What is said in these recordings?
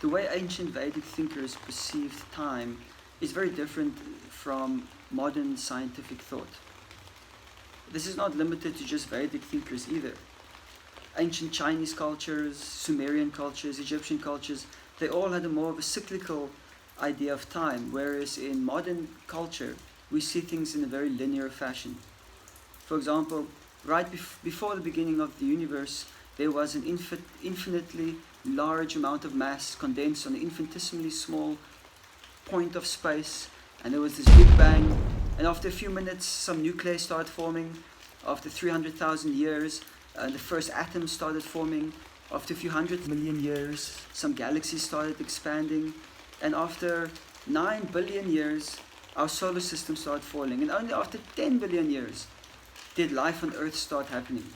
the way ancient Vedic thinkers perceived time is very different from modern scientific thought. This is not limited to just Vedic thinkers either. Ancient Chinese cultures, Sumerian cultures, Egyptian cultures, they all had a more of a cyclical idea of time, whereas in modern culture, we see things in a very linear fashion. For example, right before the beginning of the universe, there was an infinitely large amount of mass condensed on an infinitesimally small point of space, and there was this big bang, and after a few minutes some nuclei started forming. After 300,000 years, the first atoms started forming. After a few 100 million years, some galaxies started expanding, and after 9 billion years, our solar system started forming, and only after 10 billion years did life on Earth start happening.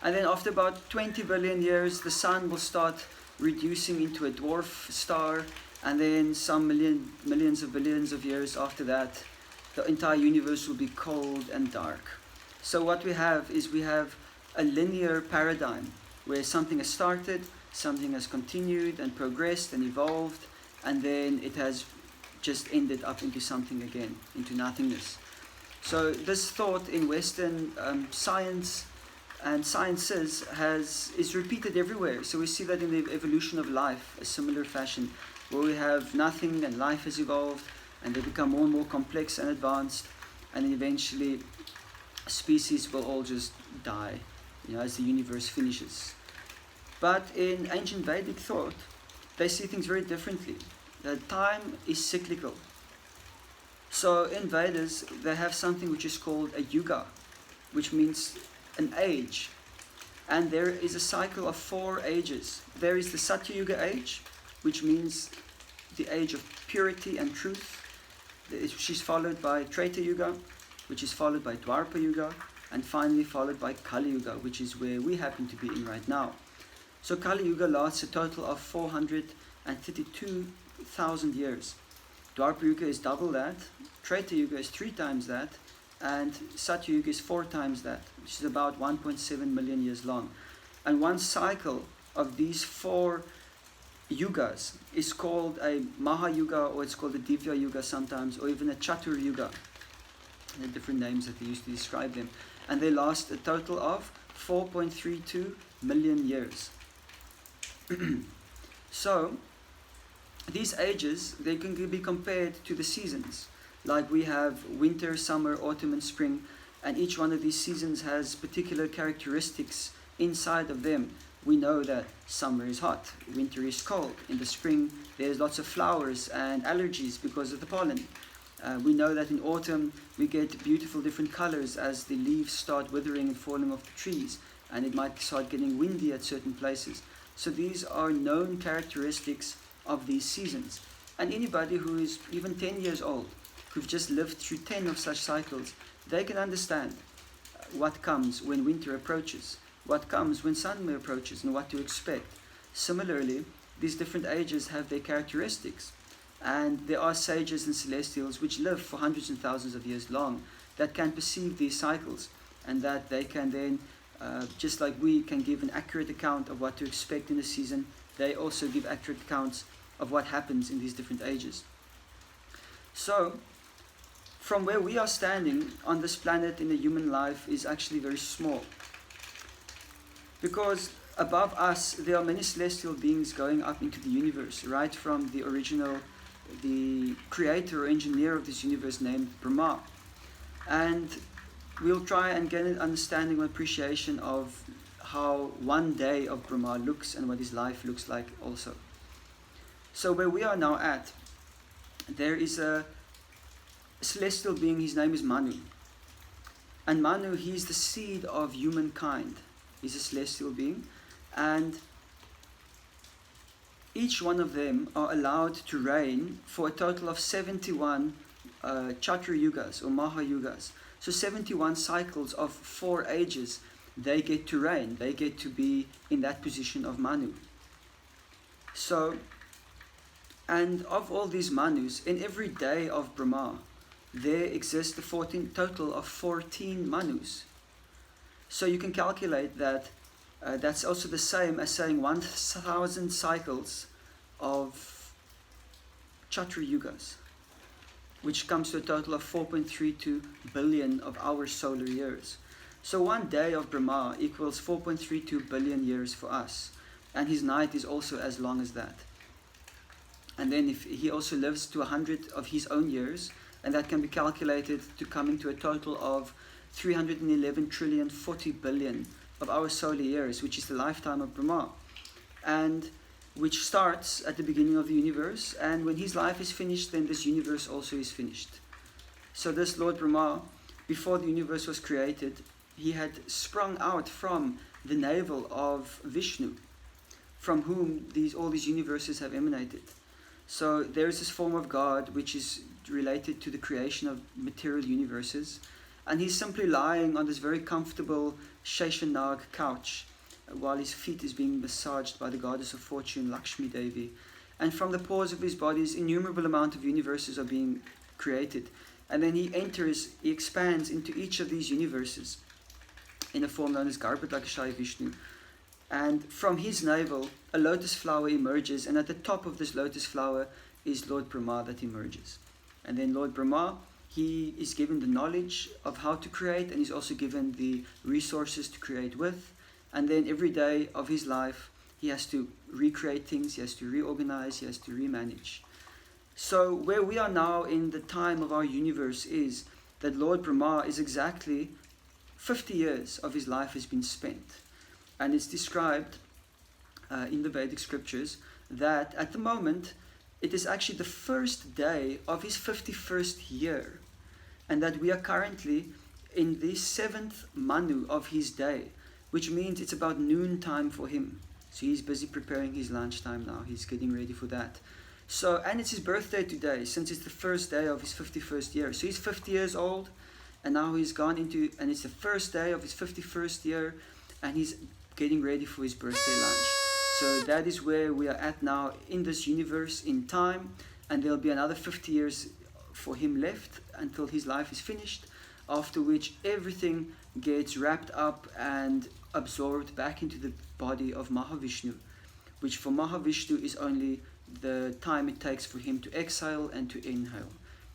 And then after about 20 billion years, the sun will start reducing into a dwarf star, and then some millions of billions of years after that, the entire universe will be cold and dark. So what we have is we have a linear paradigm where something has started, something has continued and progressed and evolved, and then it has just ended up into something again, into nothingness. So this thought in Western science and sciences is repeated everywhere. So we see that in the evolution of life, a similar fashion, where we have nothing and life has evolved, and they become more and more complex and advanced, and then eventually species will all just die, as the universe finishes. But in ancient Vedic thought, they see things very differently. That time is cyclical. So in Vedas, they have something which is called a yuga, which means an age. And there is a cycle of 4 ages. There is the Satya Yuga age, which means the age of purity and truth, which is followed by Treta Yuga, which is followed by Dwapara Yuga, and finally followed by Kali Yuga, which is where we happen to be in right now. So Kali Yuga lasts a total of 432,000 years. Dwapara Yuga is double that, Treta Yuga is 3 times that, and Satya Yuga is 4 times that, which is about 1.7 million years long. And one cycle of these 4 yugas is called a Maha Yuga, or it's called a Divya Yuga sometimes, or even a Chatur Yuga. There are different names that they used to describe them. And they last a total of 4.32 million years. So, these ages, they can be compared to the seasons. Like we have winter, summer, autumn and spring, and each one of these seasons has particular characteristics inside of them. We know that summer is hot, winter is cold. In the spring, there's lots of flowers and allergies because of the pollen. We know that in autumn, we get beautiful different colors as the leaves start withering and falling off the trees, and it might start getting windy at certain places. So these are known characteristics of these seasons. And anybody who is even 10 years old, who've just lived through 10 of such cycles, they can understand what comes when winter approaches, what comes when summer approaches, and what to expect. Similarly, these different ages have their characteristics. And there are sages and celestials which live for hundreds and thousands of years long that can perceive these cycles, and that they can then, just like we can give an accurate account of what to expect in a season, they also give accurate accounts of what happens in these different ages. So, from where we are standing on this planet in the human life is actually very small. Because above us, there are many celestial beings going up into the universe, right from the original, the creator or engineer of this universe named Brahma. And we'll try and get an understanding or appreciation of how one day of Brahma looks and what his life looks like also. So where we are now at, there is a celestial being, his name is Manu. And Manu, he's the seed of humankind. He's a celestial being. And each one of them are allowed to reign for a total of 71 Chatur Yugas or Maha Yugas. So 71 cycles of 4 ages, they get to reign. They get to be in that position of Manu. So, and of all these Manus, in every day of Brahma, there exists a total of 14 Manus. So you can calculate that that's also the same as saying 1,000 cycles of Chatra Yugas, which comes to a total of 4.32 billion of our solar years. So one day of Brahma equals 4.32 billion years for us, and his night is also as long as that. And then if he also lives to 100 of his own years, and that can be calculated to come into a total of 311 trillion 40 billion of our solar years, which is the lifetime of Brahma, and which starts at the beginning of the universe, and when his life is finished, then this universe also is finished. So this Lord Brahma, before the universe was created, he had sprung out from the navel of Vishnu, from whom all these universes have emanated. So there is this form of God which is related to the creation of material universes, and he's simply lying on this very comfortable Sheshanag couch while his feet is being massaged by the goddess of fortune, Lakshmi Devi. And from the pores of his body, innumerable amount of universes are being created. And then he expands into each of these universes in a form known as Garbhodakshaya Vishnu. And from his navel, a lotus flower emerges, and at the top of this lotus flower is Lord Brahma that emerges. And then Lord Brahma, he is given the knowledge of how to create, and he's also given the resources to create with. And then every day of his life, he has to recreate things, he has to reorganize, he has to remanage. So where we are now in the time of our universe is that Lord Brahma is exactly 50 years of his life has been spent. And it's described in the Vedic scriptures that at the moment, it is actually the first day of his 51st year. And that we are currently in the 7th Manu of his day, which means it's about noon time for him. So he's busy preparing his lunchtime now. He's getting ready for that. So, and it's his birthday today, since it's the first day of his 51st year. So he's 50 years old, and now he's gone into, and it's the first day of his 51st year, and he's getting ready for his birthday lunch. So that is where we are at now in this universe, in time, and there'll be another 50 years for him left until his life is finished, after which everything gets wrapped up and absorbed back into the body of Mahavishnu, which for Mahavishnu is only the time it takes for him to exhale and to inhale.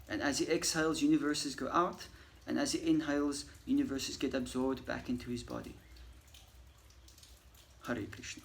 And as he exhales, universes go out, and as he inhales, universes get absorbed back into his body. Hare Krishna.